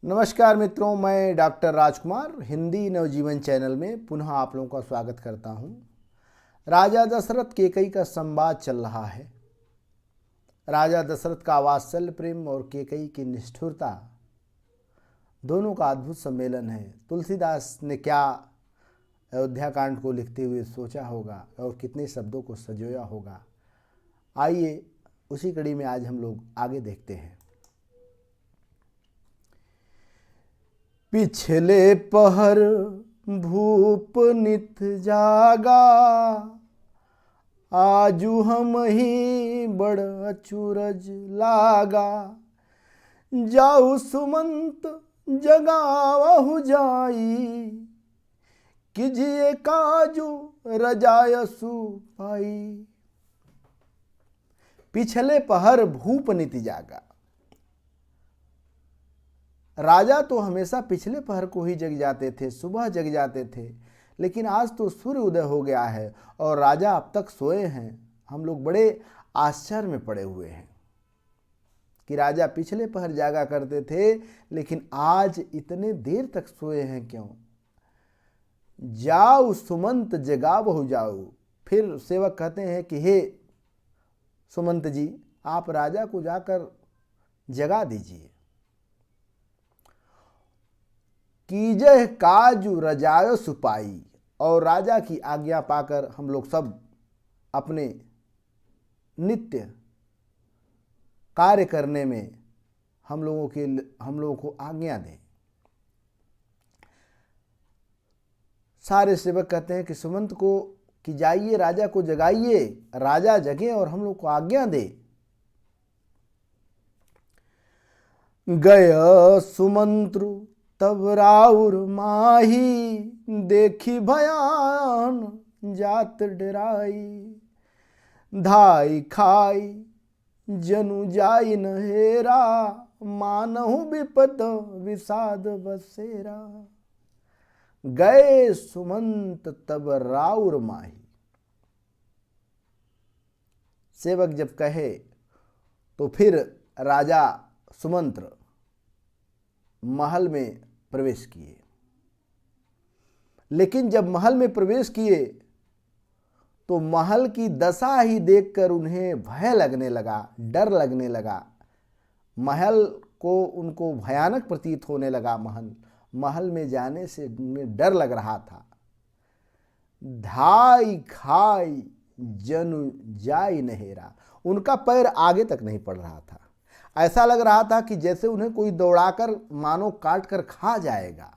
नमस्कार मित्रों, मैं डॉक्टर राजकुमार हिंदी नवजीवन चैनल में पुनः आप लोगों का स्वागत करता हूं। राजा दशरथ केकई का संवाद चल रहा है। राजा दशरथ का वात्सल्य प्रेम और केकई की निष्ठुरता दोनों का अद्भुत सम्मेलन है। तुलसीदास ने क्या अयोध्या कांड को लिखते हुए सोचा होगा और कितने शब्दों को संजोया होगा। आइए उसी कड़ी में आज हम लोग आगे देखते हैं। पिछले पहर भूप नित जागा, आजू हम ही बड़ अचूरज लागा। जाऊ सुमंत जगावहु जाई, कीजिए काजू रजायसु पाई। पिछले पहर भूप नित जागा। राजा तो हमेशा पिछले पहर को ही जग जाते थे, सुबह जग जाते थे, लेकिन आज तो सूर्य उदय हो गया है और राजा अब तक सोए हैं। हम लोग बड़े आश्चर्य में पड़े हुए हैं कि राजा पिछले पहर जागा करते थे, लेकिन आज इतने देर तक सोए हैं क्यों। जाऊ सुमंत जगावहु जाऊ। फिर सेवक कहते हैं कि हे सुमंत जी, आप राजा को जाकर जगा दीजिए। कीजह काजू रजायो सुपाई। और राजा की आज्ञा पाकर हम लोग सब अपने नित्य कार्य करने में हम लोगों को आज्ञा दें। सारे सेवक कहते हैं कि सुमंत को कि जाइए राजा को जगाइए, राजा जगे और हम लोग को आज्ञा दे। गय सुमंत्रु तब राउर माही, देखी भयान जात डराई। धाई खाई जनु जाई नहेरा, मानहु विपद विषाद बसेरा। गए सुमंत तब राउर माही। सेवक जब कहे तो फिर राजा सुमंत्र महल में प्रवेश किए। लेकिन जब महल में प्रवेश किए तो महल की दशा ही देखकर उन्हें भय लगने लगा, डर लगने लगा। महल को उनको भयानक प्रतीत होने लगा। महल में जाने से उन्हें डर लग रहा था। धाई खाई जनु जाई नहेरा। उनका पैर आगे तक नहीं पड़ रहा था। ऐसा लग रहा था कि जैसे उन्हें कोई दौड़ाकर मानो काट कर खा जाएगा।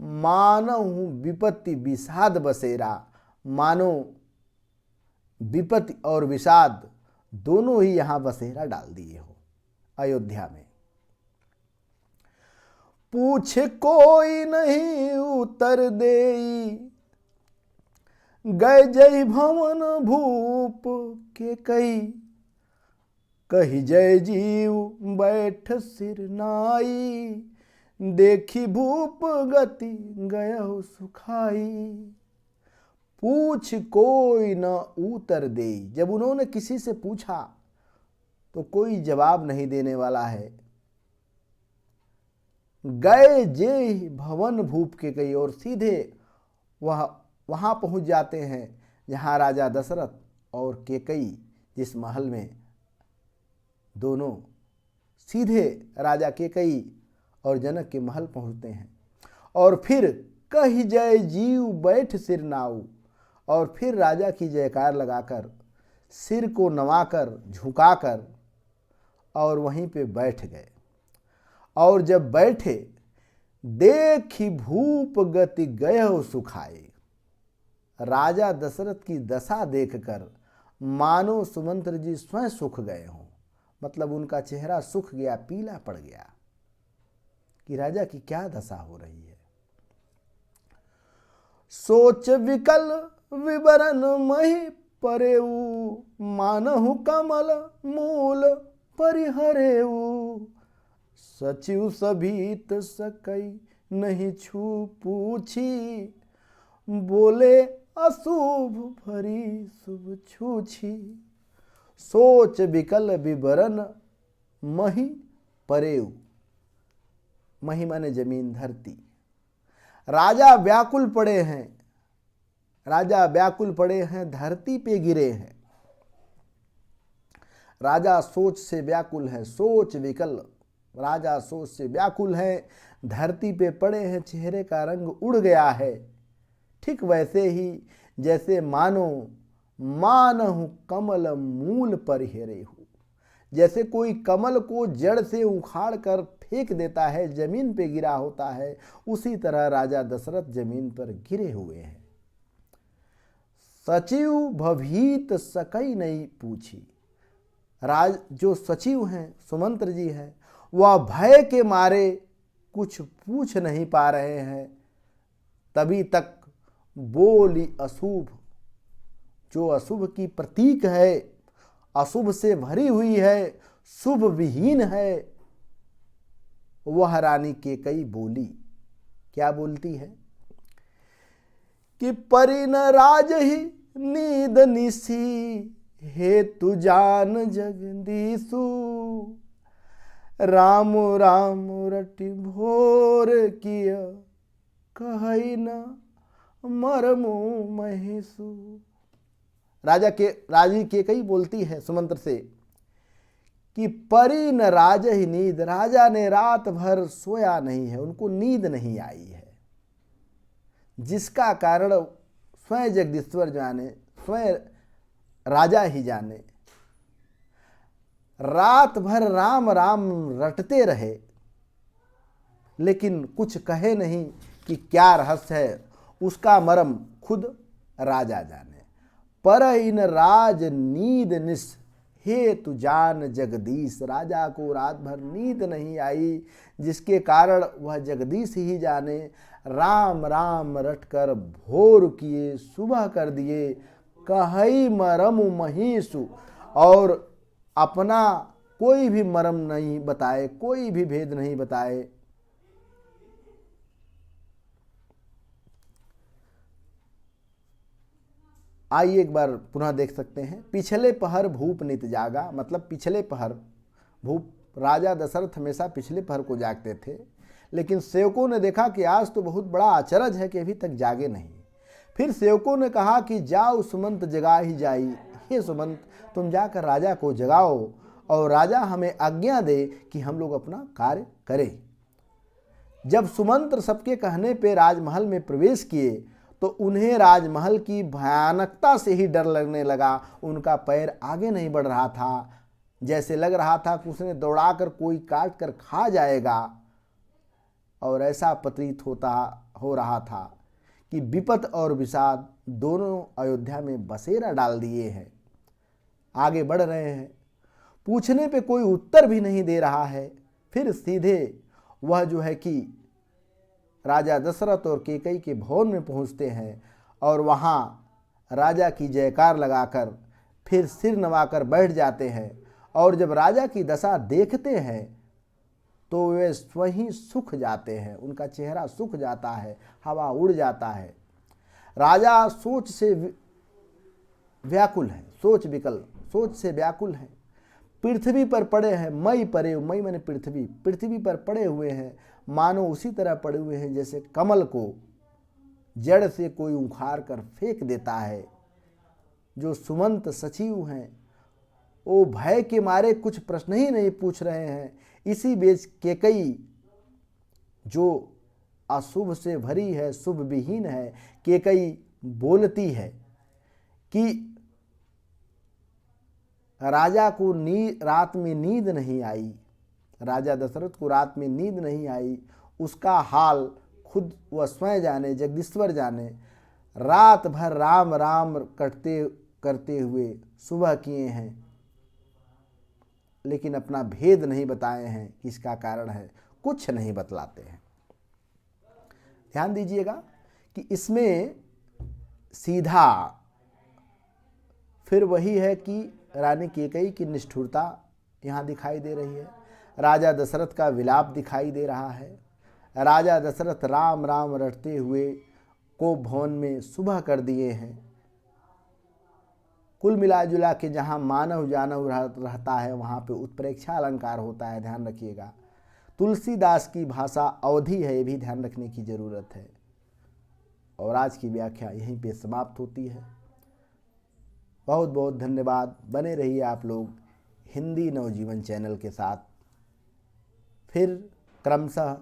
मानहु विपत्ति विषाद बसेरा। मानो विपत्ति और विषाद दोनों ही यहां बसेरा डाल दिए हो अयोध्या में। पूछे कोई नहीं उत्तर देई, गए जय भवन भूप के कई। कही जय जीव बैठ सिर नाई, देखी भूप गति गयो सुखाई। पूछ कोई न उत्तर दे। जब उन्होंने किसी से पूछा तो कोई जवाब नहीं देने वाला है। गए जे भवन भूप के कई। और सीधे वहां पहुंच जाते हैं जहां राजा दशरथ और केकई जिस महल में दोनों सीधे राजा केकई और जनक के महल पहुंचते हैं। और फिर कही जय जीव बैठ सिर नाऊ। और फिर राजा की जयकार लगाकर सिर को नवाकर झुकाकर और वहीं पे बैठ गए। और जब बैठे देखी भूप गति गयो सुखाए। राजा दशरथ की दशा देखकर मानो सुमंत्र जी स्वयं सुख गए हों। मतलब उनका चेहरा सूख गया, पीला पड़ गया कि राजा की क्या दशा हो रही है। सोच विकल विवरण मही परेऊ, मानहु कमल मूल परिहरेऊ। सचिव सभीत सकई नहीं छू पूछी, बोले अशुभ भरी शुभ छूछी। सोच विकल विवरण मही परेऊ। मही माने जमीन धरती। राजा व्याकुल पड़े हैं, राजा व्याकुल पड़े हैं, धरती पे गिरे हैं। राजा सोच से व्याकुल है, सोच विकल। राजा सोच से व्याकुल है, धरती पे पड़े हैं, चेहरे का रंग उड़ गया है। ठीक वैसे ही जैसे मानो मानहु कमल मूल पर हेरे हूँ, जैसे कोई कमल को जड़ से उखाड़ कर फेंक देता है, जमीन पे गिरा होता है, उसी तरह राजा दशरथ जमीन पर गिरे हुए हैं। सचिव भभीत सकई नहीं पूछी। राज जो सचिव हैं, सुमंत्र जी हैं, वह भय के मारे कुछ पूछ नहीं पा रहे हैं। तभी तक बोली अशुभ, जो अशुभ की प्रतीक है, अशुभ से भरी हुई है, शुभ विहीन है, वह रानी केकई बोली। क्या बोलती है कि परिन राज ही नींद निसी, हे तु जान जगदीशु, राम राम रटि भोर किया, कहई न मरमु महिषु। राजी केकई बोलती है सुमंत्र से कि परी न राज ही नींद, राजा ने रात भर सोया नहीं है, उनको नींद नहीं आई है, जिसका कारण स्वयं जगदीश्वर जाने, स्वयं राजा ही जाने। रात भर राम राम रटते रहे, लेकिन कुछ कहे नहीं कि क्या रहस्य है, उसका मर्म खुद राजा जाने। पर इन राज नींद निस, हे तु जान जगदीश। राजा को रात भर नींद नहीं आई, जिसके कारण वह जगदीश ही जाने। राम राम रटकर भोर किए, सुबह कर दिए, कहई मरमु महिषु, और अपना कोई भी मर्म नहीं बताए, कोई भी भेद नहीं बताए। आइए एक बार पुनः देख सकते हैं। पिछले पहर भूप नित जागा, मतलब पिछले पहर भूप, राजा दशरथ हमेशा पिछले पहर को जागते थे, लेकिन सेवकों ने देखा कि आज तो बहुत बड़ा अचरज है कि अभी तक जागे नहीं। फिर सेवकों ने कहा कि जाओ सुमंत जगा ही जाई, हे सुमंत तुम जाकर राजा को जगाओ और राजा हमें आज्ञा दे कि हम लोग अपना कार्य करें। जब सुमंत्र सबके कहने पे राजमहल में प्रवेश किए तो उन्हें राजमहल की भयानकता से ही डर लगने लगा। उनका पैर आगे नहीं बढ़ रहा था, जैसे लग रहा था कि उसने दौड़ाकर कोई काट कर खा जाएगा। और ऐसा प्रतीत हो रहा था कि विपत और विषाद दोनों अयोध्या में बसेरा डाल दिए हैं। आगे बढ़ रहे हैं, पूछने पे कोई उत्तर भी नहीं दे रहा है। फिर सीधे वह जो है कि राजा दशरथ और केकई के भवन में पहुंचते हैं और वहां राजा की जयकार लगाकर फिर सिर नवाकर बैठ जाते हैं। और जब राजा की दशा देखते हैं तो वे स्वयं सूख जाते हैं, उनका चेहरा सूख जाता है, हवा उड़ जाता है। राजा सोच से व्याकुल है, सोच विकल, सोच से व्याकुल है। पृथ्वी पर पड़े हैं, मई परे, मई माने पृथ्वी, पृथ्वी पर पड़े हुए हैं, मानो उसी तरह पड़े हुए हैं जैसे कमल को जड़ से कोई उखाड़ कर फेंक देता है। जो सुमंत सचिव हैं वो भय के मारे कुछ प्रश्न ही नहीं पूछ रहे हैं। इसी बीच केकई जो अशुभ से भरी है, शुभ विहीन है, केकई बोलती है कि राजा को रात में नींद नहीं आई, राजा दशरथ को रात में नींद नहीं आई, उसका हाल खुद वह स्वयं जाने, जगदीश्वर जाने। रात भर राम राम करते हुए सुबह किए हैं, लेकिन अपना भेद नहीं बताए हैं, किसका कारण है कुछ नहीं बतलाते हैं। ध्यान दीजिएगा कि इसमें सीधा फिर वही है कि रानी केकई की निष्ठुरता यहाँ दिखाई दे रही है, राजा दशरथ का विलाप दिखाई दे रहा है। राजा दशरथ राम राम रटते हुए को भवन में सुबह कर दिए हैं। कुल मिला जुला के जहाँ मानव जानव रहता है वहाँ पे उत्प्रेक्षा अलंकार होता है, ध्यान रखिएगा। तुलसीदास की भाषा अवधी है, ये भी ध्यान रखने की ज़रूरत है। और आज की व्याख्या यहीं पे समाप्त होती है। बहुत बहुत धन्यवाद। बने रहिए आप लोग हिंदी नवजीवन चैनल के साथ। फिर क्रमशः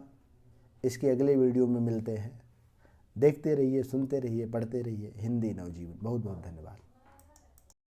इसके अगले वीडियो में मिलते हैं। देखते रहिए, सुनते रहिए, पढ़ते रहिए हिंदी नवजीवन। बहुत बहुत धन्यवाद।